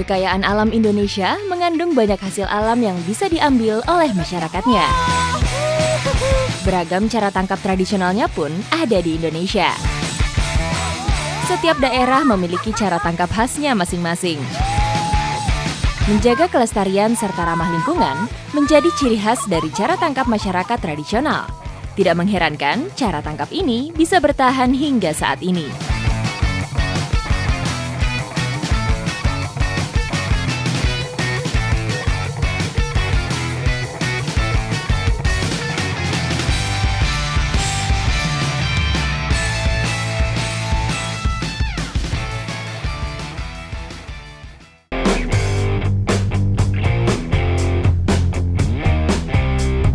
Kekayaan alam Indonesia mengandung banyak hasil alam yang bisa diambil oleh masyarakatnya. Beragam cara tangkap tradisionalnya pun ada di Indonesia. Setiap daerah memiliki cara tangkap khasnya masing-masing. Menjaga kelestarian serta ramah lingkungan menjadi ciri khas dari cara tangkap masyarakat tradisional. Tidak mengherankan, cara tangkap ini bisa bertahan hingga saat ini.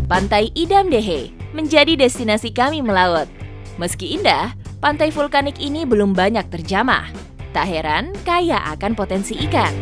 Pantai Idam Dehe menjadi destinasi kami melaut. Meski indah, pantai vulkanik ini belum banyak terjamah. Tak heran, kaya akan potensi ikan.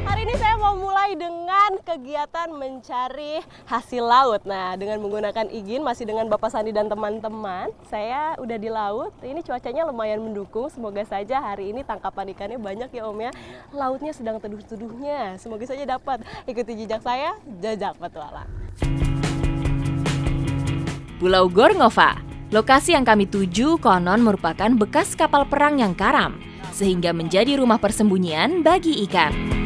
Hari ini saya mau mulai dengan kegiatan mencari hasil laut. Nah, dengan menggunakan igin, masih dengan Bapak Sandi dan teman-teman. Saya udah di laut, ini cuacanya lumayan mendukung. Semoga saja hari ini tangkapan ikannya banyak ya Om ya. Lautnya sedang teduh-teduhnya, semoga saja dapat. Ikuti jejak saya, jajak petualang. Pulau Gorngova, lokasi yang kami tuju konon merupakan bekas kapal perang yang karam, sehingga menjadi rumah persembunyian bagi ikan.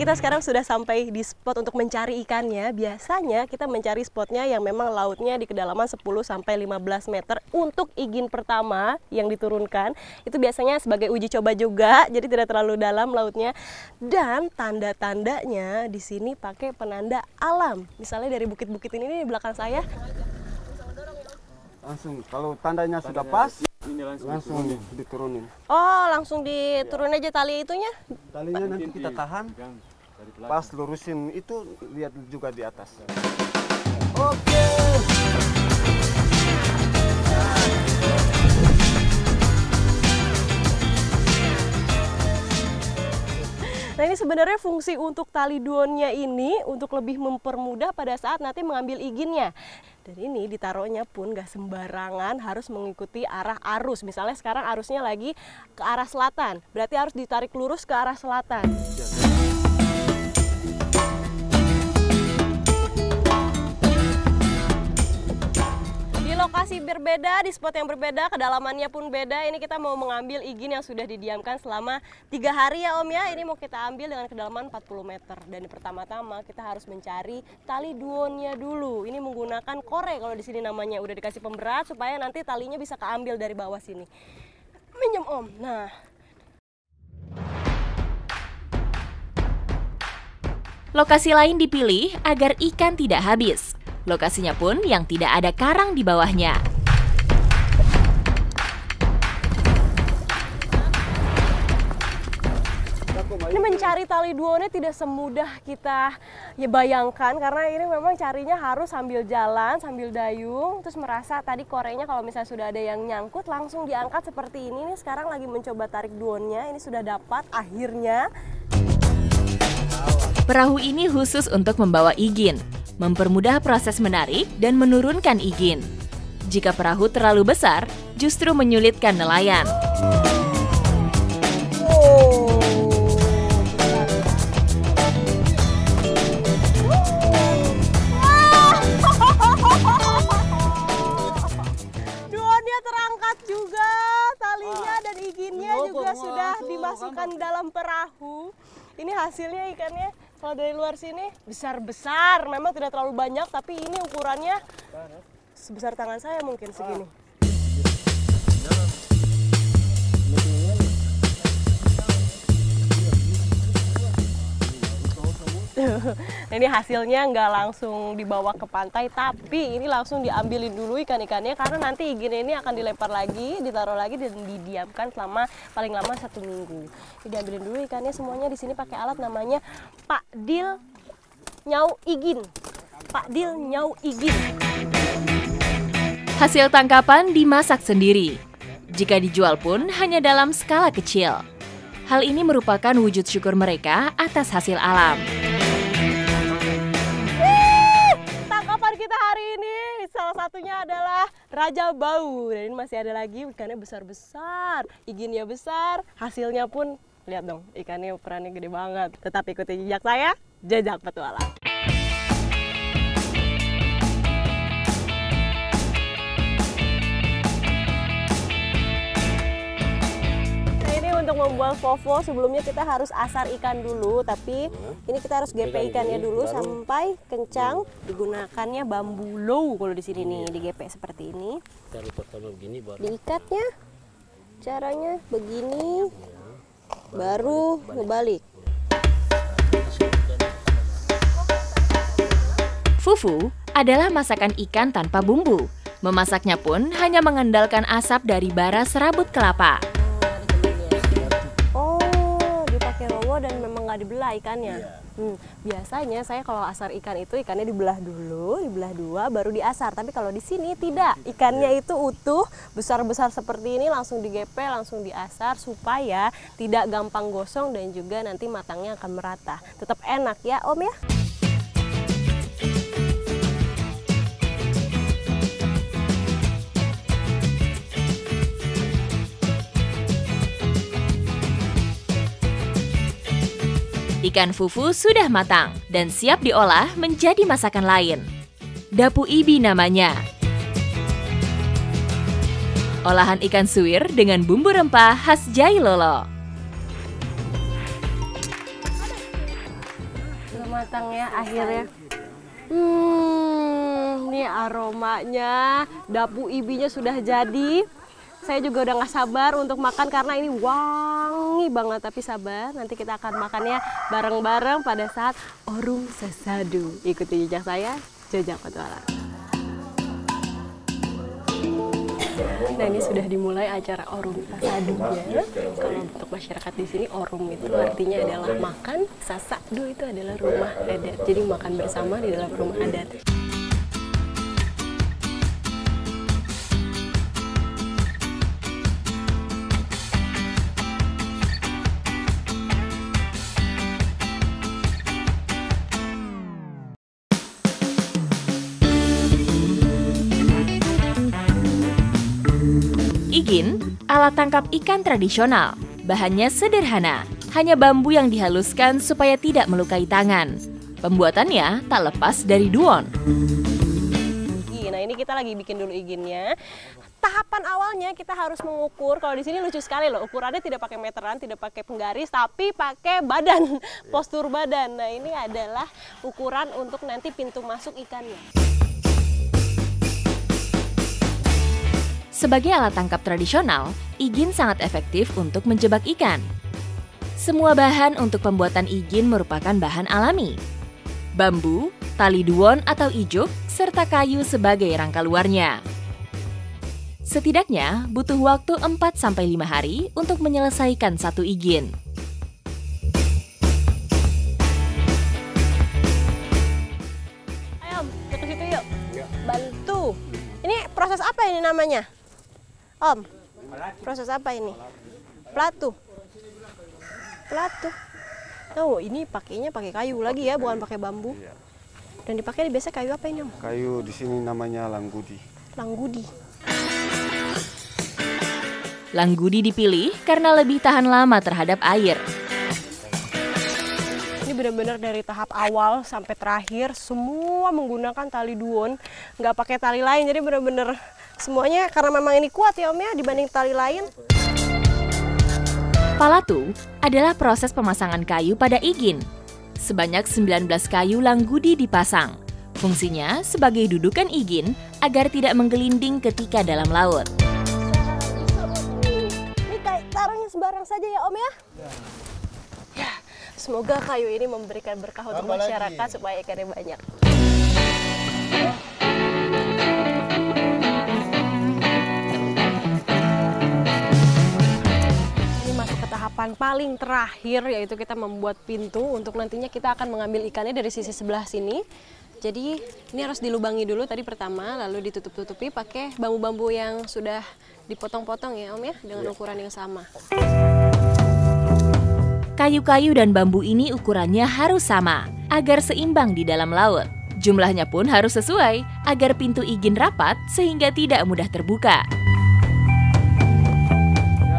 Kita sekarang sudah sampai di spot untuk mencari ikannya. Biasanya kita mencari spotnya yang memang lautnya di kedalaman 10-15 meter untuk igin pertama yang diturunkan. Itu biasanya sebagai uji coba juga, jadi tidak terlalu dalam lautnya. Dan tanda-tandanya di sini pakai penanda alam. Misalnya dari bukit-bukit ini di belakang saya. Langsung, kalau tandanya sudah pas, langsung diturunin. Oh, langsung diturunin aja tali itunya? Talinya nanti kita tahan, pas lurusin itu lihat juga di atas. Oke. Nah, ini sebenarnya fungsi untuk tali duonnya ini untuk lebih mempermudah pada saat nanti mengambil iginnya. Dan ini ditaruhnya pun gak sembarangan, harus mengikuti arah arus. Misalnya sekarang arusnya lagi ke arah selatan, berarti harus ditarik lurus ke arah selatan. Lokasi berbeda, di spot yang berbeda, kedalamannya pun beda. Ini kita mau mengambil igin yang sudah didiamkan selama 3 hari ya Om ya. Ini mau kita ambil dengan kedalaman 40 meter. Dan pertama-tama kita harus mencari tali duonnya dulu. Ini menggunakan kore kalau di sini namanya. Udah dikasih pemberat supaya nanti talinya bisa keambil dari bawah sini. Minjem Om. Nah. Lokasi lain dipilih agar ikan tidak habis. Lokasinya pun yang tidak ada karang di bawahnya. Ini mencari tali duonnya tidak semudah kita ya bayangkan, karena ini memang carinya harus sambil jalan, sambil dayung, terus merasa tadi korenya kalau misalnya sudah ada yang nyangkut langsung diangkat seperti ini. Nih sekarang lagi mencoba tarik duonnya, ini sudah dapat akhirnya. Perahu ini khusus untuk membawa igin, mempermudah proses menarik dan menurunkan igin. Jika perahu terlalu besar, justru menyulitkan nelayan. Duonnya terangkat juga, talinya dan iginnya juga sudah dimasukkan dalam perahu. Ini hasilnya ikannya. Kalau dari luar sini besar-besar, memang tidak terlalu banyak, tapi ini ukurannya sebesar tangan saya mungkin segini. Nah, ini hasilnya nggak langsung dibawa ke pantai, tapi ini langsung diambilin dulu ikan-ikannya, karena nanti igin ini akan dilempar lagi, ditaruh lagi dan didiamkan selama paling lama 1 minggu. Ini diambilin dulu ikannya semuanya. Di sini pakai alat namanya Pak Dil Nyau Igin. Pak Dil Nyau Igin. Hasil tangkapan dimasak sendiri. Jika dijual pun hanya dalam skala kecil. Hal ini merupakan wujud syukur mereka atas hasil alam. Tangkapan kita hari ini salah satunya adalah Raja Bau. Dan ini masih ada lagi, ikannya besar-besar, iginnya besar, hasilnya pun lihat dong, ikannya ukurannya gede banget. Tetap ikuti jejak saya, Jejak Petualang. Untuk membuat FOFO sebelumnya kita harus asar ikan dulu, tapi ini kita harus gepe ikannya dulu sampai kencang. Digunakannya bambu low kalau di sini nih, digepe seperti ini. Cari pertama begini baru Diikatnya caranya begini, baru ngebalik. Fufu adalah masakan ikan tanpa bumbu. Memasaknya pun hanya mengandalkan asap dari bara serabut kelapa. Dan memang nggak dibelah ikannya. Biasanya saya kalau asar ikan itu ikannya dibelah dulu, dibelah dua, baru diasar. Tapi kalau di sini tidak, ikannya itu utuh, besar-besar seperti ini langsung digepe, langsung diasar supaya tidak gampang gosong dan juga nanti matangnya akan merata. Tetap enak ya Om ya. Ikan fufu sudah matang dan siap diolah menjadi masakan lain. Dapu Ibi namanya. Olahan ikan suwir dengan bumbu rempah khas Jailolo. Sudah matang ya akhirnya. Ini aromanya, dapu ibinya sudah jadi. Saya juga udah gak sabar untuk makan karena ini wangi banget. Tapi sabar, nanti kita akan makannya bareng-bareng pada saat Orung Sesadu. Ikuti jejak saya, Jejak Petualang. Nah ini sudah dimulai acara Orung Sasadunya. Kalau untuk masyarakat di sini Orung itu artinya adalah makan, Sasadu itu adalah rumah adat. Jadi makan bersama di dalam rumah adat. Igin, alat tangkap ikan tradisional. Bahannya sederhana, hanya bambu yang dihaluskan supaya tidak melukai tangan. Pembuatannya tak lepas dari duon. Nah ini kita lagi bikin dulu iginnya. Tahapan awalnya kita harus mengukur. Kalau di sini lucu sekali loh, ukurannya tidak pakai meteran, tidak pakai penggaris, tapi pakai badan, postur badan. Nah ini adalah ukuran untuk nanti pintu masuk ikannya. Sebagai alat tangkap tradisional, igin sangat efektif untuk menjebak ikan. Semua bahan untuk pembuatan igin merupakan bahan alami. Bambu, tali duon atau ijuk, serta kayu sebagai rangka luarnya. Setidaknya butuh waktu 4-5 hari untuk menyelesaikan satu igin. Ayo, ke situ yuk. Bantu. Ini proses apa ini namanya? Om, proses apa ini? Pelatu. Pelatu. Oh, ini pakainya pakai kayu lagi ya, bukan pakai bambu. Dan dipakai biasa kayu apa ini, Om? Kayu di sini namanya langgudi. Langgudi. Langgudi dipilih karena lebih tahan lama terhadap air. Ini benar-benar dari tahap awal sampai terakhir semua menggunakan tali duon, nggak pakai tali lain. Jadi benar-benar semuanya karena memang ini kuat ya Om ya dibanding tali lain. Palatu adalah proses pemasangan kayu pada igin. Sebanyak 19 kayu langgudi dipasang. Fungsinya sebagai dudukan igin agar tidak menggelinding ketika dalam laut. Ini kayak taruhnya sembarang saja ya Om ya? Ya, semoga kayu ini memberikan berkah untuk masyarakat supaya ikannya banyak. Tahapan paling terakhir yaitu kita membuat pintu untuk nantinya kita akan mengambil ikannya dari sisi sebelah sini. Jadi ini harus dilubangi dulu tadi pertama, lalu ditutup-tutupi pakai bambu-bambu yang sudah dipotong-potong ya Om ya, dengan ukuran yang sama. Kayu-kayu dan bambu ini ukurannya harus sama agar seimbang di dalam laut. Jumlahnya pun harus sesuai agar pintu igin rapat sehingga tidak mudah terbuka.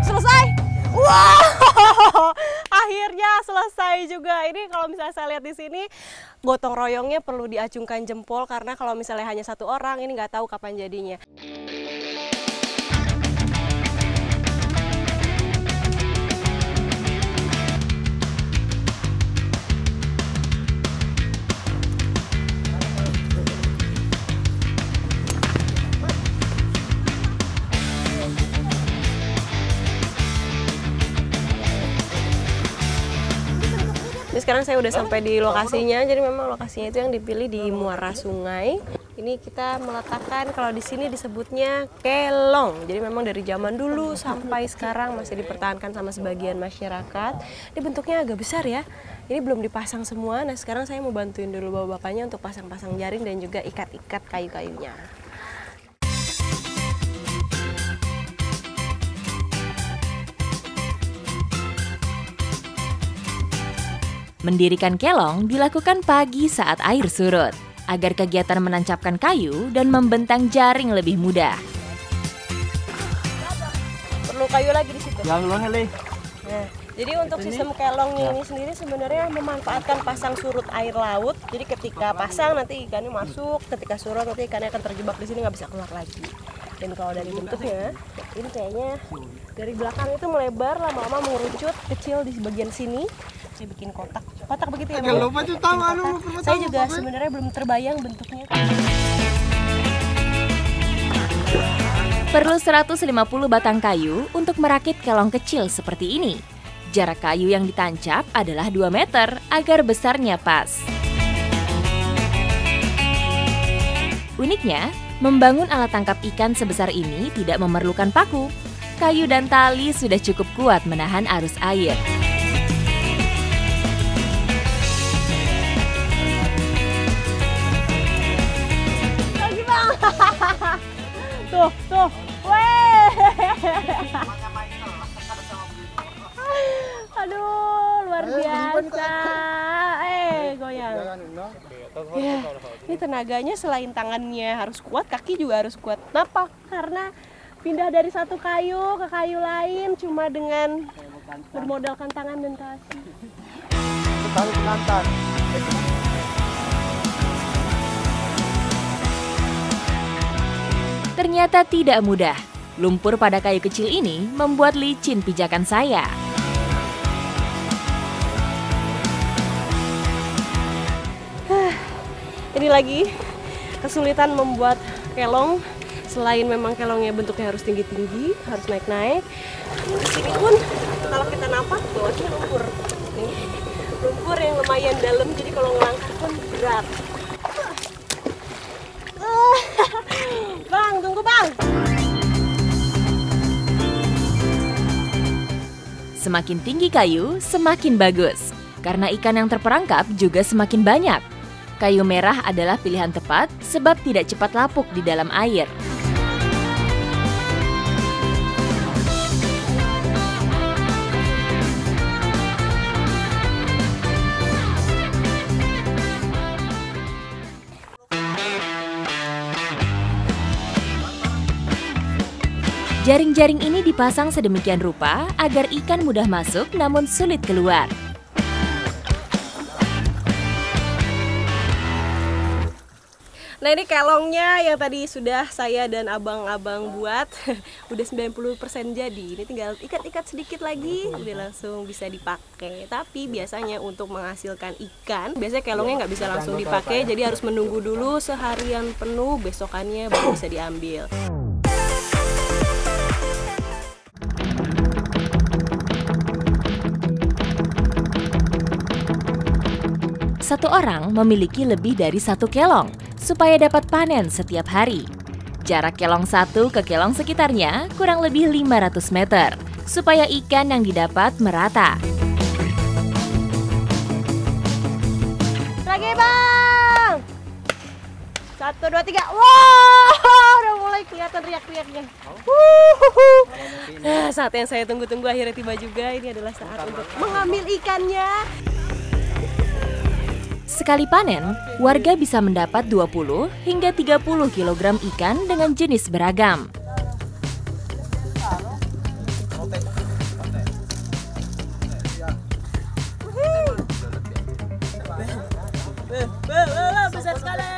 Selesai. Wow, akhirnya selesai juga. Ini kalau misalnya saya lihat di sini, gotong royongnya perlu diacungkan jempol karena kalau misalnya hanya satu orang ini nggak tahu kapan jadinya. Sekarang saya udah sampai di lokasinya, jadi memang lokasinya itu yang dipilih di muara sungai. Ini kita meletakkan, kalau di sini disebutnya kelong. Jadi memang dari zaman dulu sampai sekarang masih dipertahankan sama sebagian masyarakat. Ini bentuknya agak besar ya. Ini belum dipasang semua. Nah sekarang saya mau bantuin dulu bapak-bapaknya untuk pasang-pasang jaring dan juga ikat-ikat kayu-kayunya. Mendirikan kelong dilakukan pagi saat air surut, agar kegiatan menancapkan kayu dan membentang jaring lebih mudah. Perlu kayu lagi di situ. Yang Nah, jadi untuk sistem kelongnya ini sendiri sebenarnya memanfaatkan pasang surut air laut. Jadi ketika pasang nanti ikannya masuk, ketika surut nanti ikannya akan terjebak di sini nggak bisa keluar lagi. Dan kalau dari bentuknya, ini kayaknya dari belakang itu melebar, lama-lama mengerucut, kecil di bagian sini. Saya bikin kotak begitu ya. Saya juga sebenarnya belum terbayang bentuknya. Perlu 150 batang kayu untuk merakit kelong kecil seperti ini. Jarak kayu yang ditancap adalah 2 meter agar besarnya pas. Uniknya, membangun alat tangkap ikan sebesar ini tidak memerlukan paku. Kayu dan tali sudah cukup kuat menahan arus air. Tuh, weh. Aduh, luar biasa. Goyang. Ya, ini tenaganya selain tangannya harus kuat, kaki juga harus kuat. Kenapa? Karena pindah dari satu kayu ke kayu lain cuma dengan bermodalkan tangan dan kaki. Tali pengantar. Ternyata tidak mudah. Lumpur pada kayu kecil ini membuat licin pijakan saya. Ini lagi kesulitan membuat kelong. Selain memang kelongnya bentuknya harus tinggi-tinggi, harus naik-naik. Di sini pun kalau kita napak bawahnya lumpur. Nih, lumpur yang lumayan dalam, jadi kalau ngelangkah pun berat. Bang, tunggu bang. Semakin tinggi kayu, semakin bagus. Karena ikan yang terperangkap juga semakin banyak. Kayu merah adalah pilihan tepat sebab tidak cepat lapuk di dalam air. Jaring-jaring ini dipasang sedemikian rupa agar ikan mudah masuk namun sulit keluar. Nah ini kelongnya yang tadi sudah saya dan abang-abang buat udah 90% jadi. Ini tinggal ikat-ikat sedikit lagi udah langsung bisa dipakai. Tapi biasanya untuk menghasilkan ikan biasanya kelongnya nggak bisa langsung dipakai, jadi harus menunggu dulu seharian penuh, besokannya baru bisa diambil. Satu orang memiliki lebih dari 1 kelong supaya dapat panen setiap hari. Jarak kelong satu ke kelong sekitarnya kurang lebih 500 meter supaya ikan yang didapat merata. Lagi bang! 1, 2, 3. Wow, udah mulai kelihatan riak-riaknya. Nah, saat yang saya tunggu-tunggu akhirnya tiba juga. Ini adalah saat untuk mengambil ikannya. Sekali panen, warga bisa mendapat 20 hingga 30 kg ikan dengan jenis beragam. Besar sekali.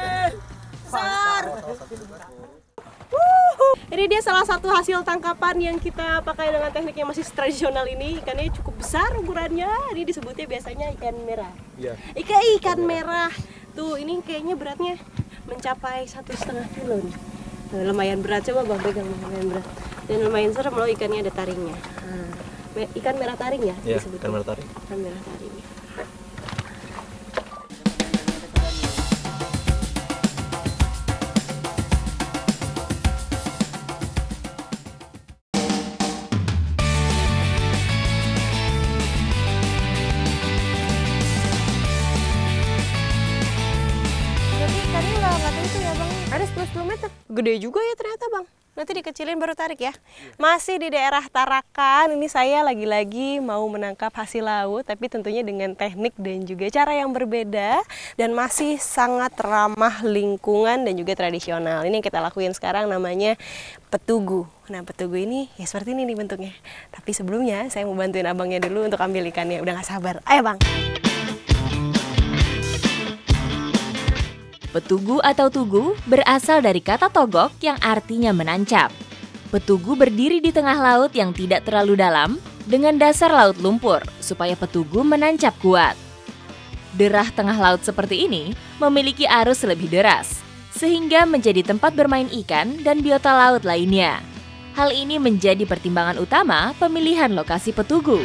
Besar. Ini dia salah satu hasil tangkapan yang kita pakai dengan teknik yang masih tradisional ini. Ikannya cukup besar ukurannya. Ini disebutnya biasanya ikan merah. Iya. Ikan merah. Tuh, ini kayaknya beratnya mencapai 1,5 kilo nih. Tuh, lumayan berat, coba Bang pegang, lumayan berat. Dan lumayan serem loh, ikannya ada taringnya. Ikan merah taring ya? Iya, disebutnya. ikan merah taring. Ikan merah taring. Ikannya nggak itu ya Bang, ada 10 meter. Gede juga ya ternyata Bang. Nanti dikecilin baru tarik ya. Masih di daerah Tarakan, ini saya lagi-lagi mau menangkap hasil laut, tapi tentunya dengan teknik dan juga cara yang berbeda. Dan masih sangat ramah lingkungan dan juga tradisional. Ini yang kita lakuin sekarang namanya petugu. Nah petugu ini ya seperti ini nih bentuknya. Tapi sebelumnya saya mau bantuin abangnya dulu untuk ambil ikannya. Udah gak sabar, ayo Bang. Petugu atau tugu berasal dari kata togok yang artinya menancap. Petugu berdiri di tengah laut yang tidak terlalu dalam dengan dasar laut lumpur supaya petugu menancap kuat. Derah tengah laut seperti ini memiliki arus lebih deras, sehingga menjadi tempat bermain ikan dan biota laut lainnya. Hal ini menjadi pertimbangan utama pemilihan lokasi petugu.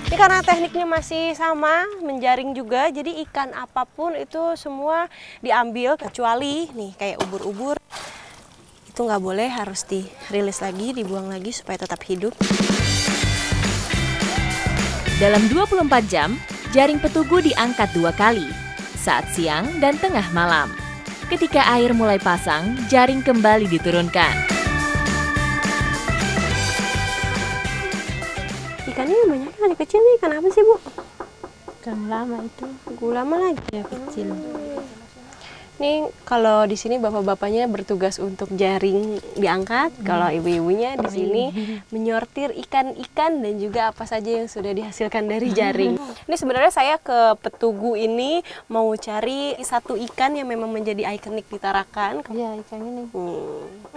Ini karena tekniknya masih sama, menjaring juga, jadi ikan apapun itu semua diambil, kecuali nih kayak ubur-ubur. Itu nggak boleh, harus dirilis lagi, dibuang lagi supaya tetap hidup. Dalam 24 jam, jaring petugu diangkat 2 kali, saat siang dan tengah malam. Ketika air mulai pasang, jaring kembali diturunkan. Ikannya banyak kali kecil nih, ikan apa sih Bu? Ikan lama itu. Gulama lagi Ya kecil. Nih kalau di sini bapak-bapaknya bertugas untuk jaring diangkat, kalau ibu-ibunya di sini menyortir ikan-ikan dan juga apa saja yang sudah dihasilkan dari jaring. Ini sebenarnya saya ke petugu ini mau cari satu ikan yang memang menjadi ikonik di Tarakan. Iya, ikan ini.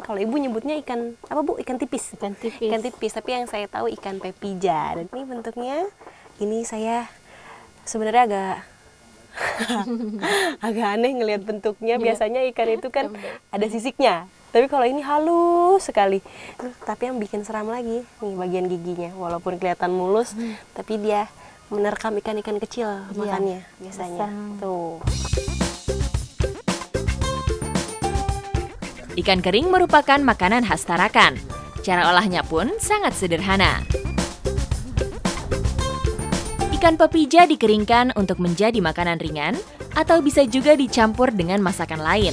Kalau ibu nyebutnya ikan apa Bu? Ikan tipis. Ikan tipis. Ikan tipis, tapi yang saya tahu ikan pepija. Dan ini bentuknya, ini saya sebenarnya agak aneh ngelihat bentuknya. Biasanya ikan itu kan ada sisiknya, tapi kalau ini halus sekali. Tapi yang bikin seram lagi nih bagian giginya, walaupun kelihatan mulus tapi dia menerkam ikan-ikan kecil makannya biasanya. Tuh. Ikan kering merupakan makanan khas Tarakan. Cara olahnya pun sangat sederhana. Ikan pepija dikeringkan untuk menjadi makanan ringan atau bisa juga dicampur dengan masakan lain.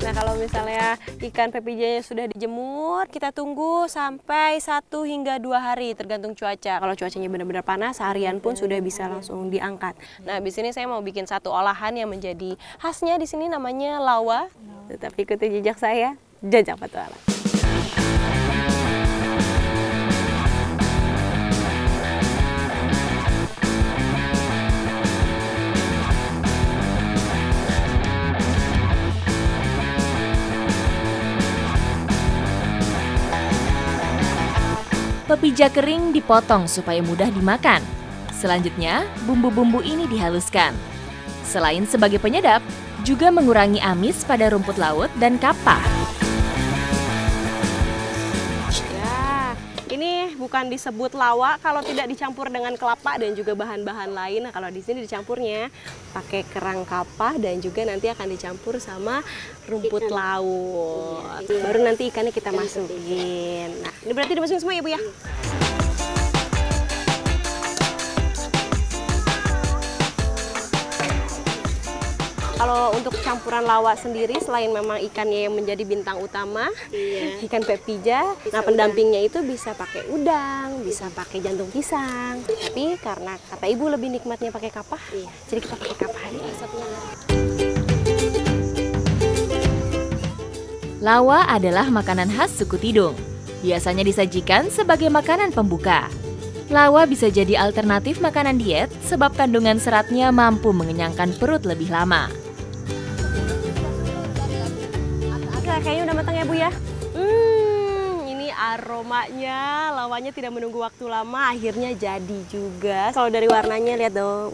Nah kalau misalnya ikan pepijanya sudah dijemur, kita tunggu sampai 1 hingga 2 hari tergantung cuaca. Kalau cuacanya benar-benar panas, seharian pun sudah bisa langsung diangkat. Nah di sini saya mau bikin satu olahan yang menjadi khasnya di sini namanya lawa. Tapi ikuti jejak saya, jajak petualang. Pepija kering dipotong supaya mudah dimakan. Selanjutnya, bumbu-bumbu ini dihaluskan. Selain sebagai penyedap, juga mengurangi amis pada rumput laut dan kapah. Ya, ini bukan disebut lawa kalau tidak dicampur dengan kelapa dan juga bahan-bahan lain. Nah, kalau di sini dicampurnya pakai kerang kapah dan juga nanti akan dicampur sama rumput laut. Baru nanti ikannya kita masukin. Nah, ini berarti dimasukin semua ya Bu ya? Kalau untuk campur ukuran lawa sendiri selain memang ikannya yang menjadi bintang utama, ikan pepija. Nah, pendampingnya itu bisa pakai udang, bisa pakai jantung pisang. Tapi karena kata ibu lebih nikmatnya pakai kapah, jadi kita pakai kapah aja. Lawa adalah makanan khas suku Tidung. Biasanya disajikan sebagai makanan pembuka. Lawa bisa jadi alternatif makanan diet sebab kandungan seratnya mampu mengenyangkan perut lebih lama. Oke, kayaknya udah matang ya Bu ya. Ini aromanya, lawanya tidak menunggu waktu lama, akhirnya jadi juga. Kalau dari warnanya lihat dong,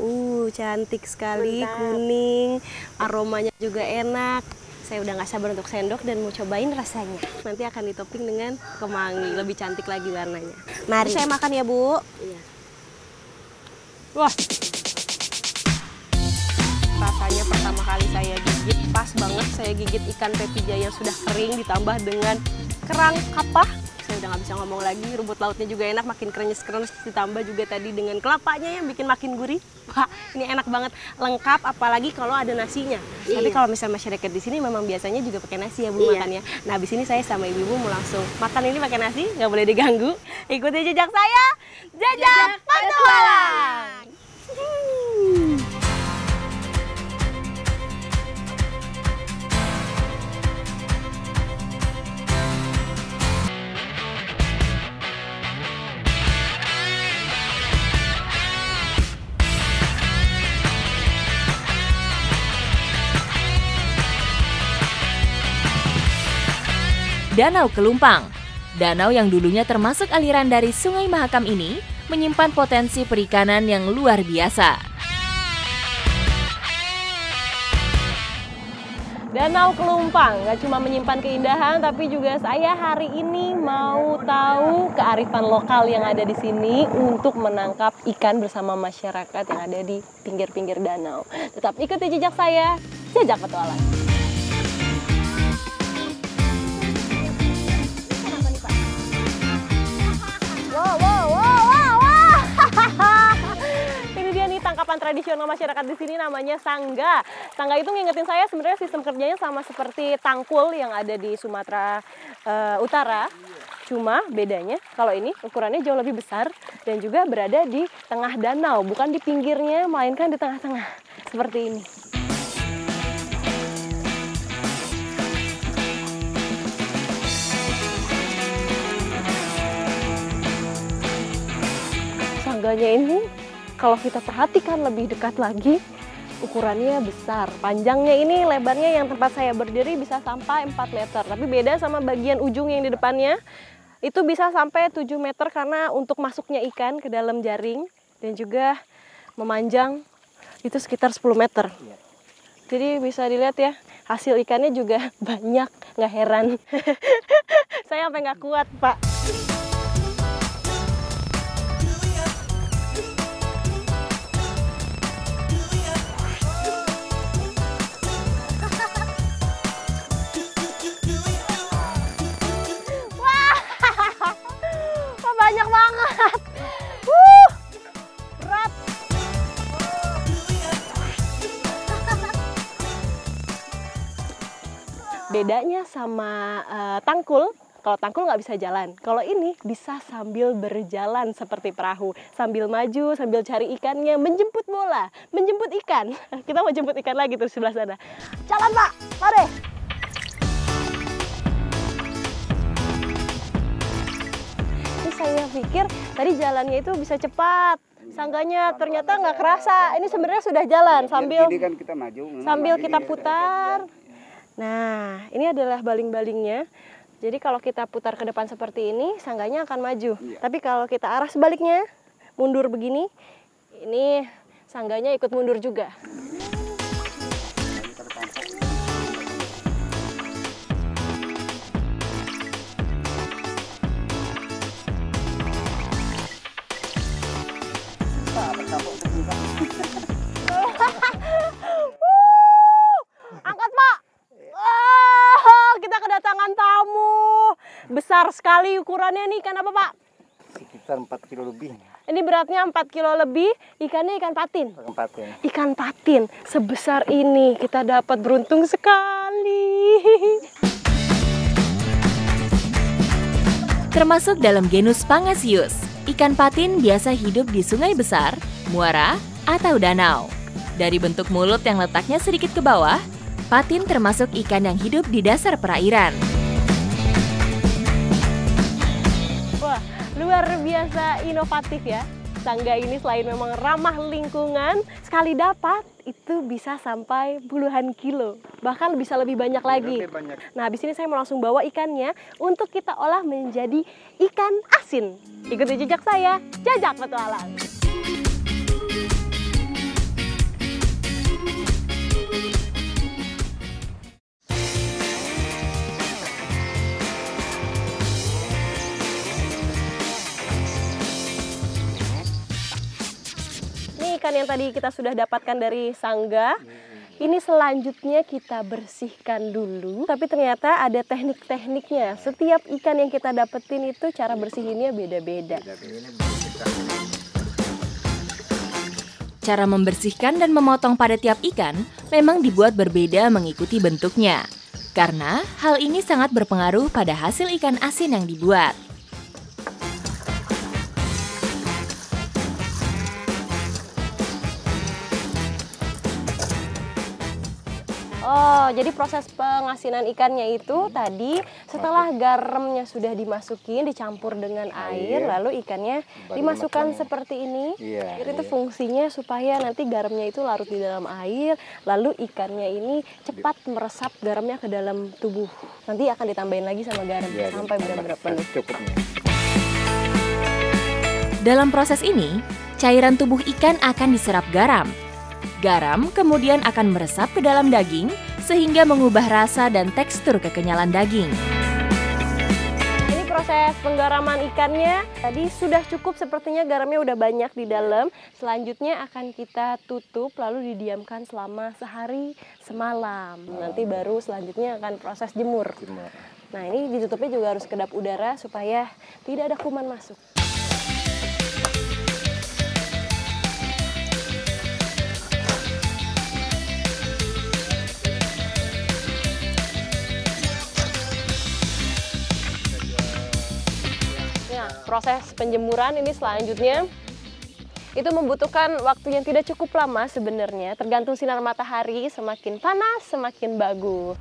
cantik sekali, kuning, aromanya juga enak. Saya udah nggak sabar untuk sendok dan mau cobain rasanya. Nanti akan ditoping dengan kemangi, lebih cantik lagi warnanya. Mari saya makan ya Bu. Iya. Wah, rasanya pertama kali saya gigit pas banget. Saya gigit ikan pepija yang sudah kering ditambah dengan kerang kapah. Saya udah nggak bisa ngomong lagi. Rumput lautnya juga enak, makin krenyes-krenyes, ditambah juga tadi dengan kelapanya yang bikin makin gurih. Wah, ini enak banget, lengkap apalagi kalau ada nasinya. Tapi kalau misalnya masyarakat di sini memang biasanya juga pakai nasi ya Bu makannya. Nah, habis ini saya sama ibu-ibu mau langsung makan ini pakai nasi, nggak boleh diganggu. Ikuti jejak saya, Jejak Petualang. Danau Kelumpang. Danau yang dulunya termasuk aliran dari Sungai Mahakam ini menyimpan potensi perikanan yang luar biasa. Danau Kelumpang nggak cuma menyimpan keindahan, tapi juga saya hari ini mau tahu kearifan lokal yang ada di sini untuk menangkap ikan bersama masyarakat yang ada di pinggir-pinggir danau. Tetap ikuti jejak saya, Jejak Petualang. Tangkapan tradisional masyarakat di sini namanya sangga. Sangga itu ngingetin saya sebenarnya sistem kerjanya sama seperti tangkul yang ada di Sumatera Utara. Cuma bedanya kalau ini ukurannya jauh lebih besar dan juga berada di tengah danau, bukan di pinggirnya, melainkan di tengah-tengah seperti ini. Sangganya ini kalau kita perhatikan lebih dekat lagi, ukurannya besar. Panjangnya ini, lebarnya yang tempat saya berdiri bisa sampai 4 meter. Tapi beda sama bagian ujung yang di depannya, itu bisa sampai 7 meter karena untuk masuknya ikan ke dalam jaring. Dan juga memanjang itu sekitar 10 meter. Jadi bisa dilihat ya, hasil ikannya juga banyak, nggak heran. Saya sampai nggak kuat, Pak. Banyak banget. Berat. Bedanya sama tangkul, kalau tangkul nggak bisa jalan. Kalau ini bisa sambil berjalan seperti perahu. Sambil maju, sambil cari ikannya, menjemput bola, menjemput ikan. Kita mau jemput ikan lagi tuh sebelah sana. Jalan Pak, mari. Saya pikir tadi jalannya itu bisa cepat, sangganya ternyata nggak kerasa. Ini sebenarnya sudah jalan sambil kan kita maju, sambil kita putar. Nah, ini adalah baling-balingnya. Jadi kalau kita putar ke depan seperti ini, sangganya akan maju. Tapi kalau kita arah sebaliknya, mundur begini, ini sangganya ikut mundur juga. Angkat Pak. Kita kedatangan tamu. Besar sekali ukurannya nih, ikan apa Pak? sekitar 4 kilo lebih. Ini beratnya 4 kilo lebih, ikannya ikan patin. Ikan patin sebesar ini, kita dapat, beruntung sekali. Termasuk dalam genus Pangasius, ikan patin biasa hidup di sungai besar, muara, atau danau. Dari bentuk mulut yang letaknya sedikit ke bawah, patin termasuk ikan yang hidup di dasar perairan. Wah, luar biasa inovatif ya. Sangga ini selain memang ramah lingkungan, sekali dapat itu bisa sampai puluhan kilo. Bahkan bisa lebih banyak lagi. Nah, habis ini saya mau langsung bawa ikannya untuk kita olah menjadi ikan asin. Ikuti jejak saya, Jajak Petualang. Ikan yang tadi kita sudah dapatkan dari Sangga, ini selanjutnya kita bersihkan dulu. Tapi ternyata ada teknik-tekniknya. Setiap ikan yang kita dapetin itu cara bersihinnya beda-beda. Cara membersihkan dan memotong pada tiap ikan memang dibuat berbeda mengikuti bentuknya. Karena hal ini sangat berpengaruh pada hasil ikan asin yang dibuat. Oh, jadi proses pengasinan ikannya itu tadi setelah garamnya sudah dimasukin, dicampur dengan air, lalu ikannya dimasukkan seperti ini. Jadi itu fungsinya supaya nanti garamnya itu larut di dalam air, lalu ikannya ini cepat meresap garamnya ke dalam tubuh. Nanti akan ditambahin lagi sama garam sampai benar-benar penuh. Dalam proses ini, cairan tubuh ikan akan diserap garam. Garam kemudian akan meresap ke dalam daging sehingga mengubah rasa dan tekstur kekenyalan daging. Ini proses penggaraman ikannya. Tadi sudah cukup, sepertinya garamnya udah banyak di dalam. Selanjutnya akan kita tutup lalu didiamkan selama sehari semalam. Nanti baru selanjutnya akan proses jemur. Nah, ini ditutupnya juga harus kedap udara supaya tidak ada kuman masuk. Proses penjemuran ini selanjutnya itu membutuhkan waktu yang tidak cukup lama sebenarnya, tergantung sinar matahari, semakin panas semakin bagus.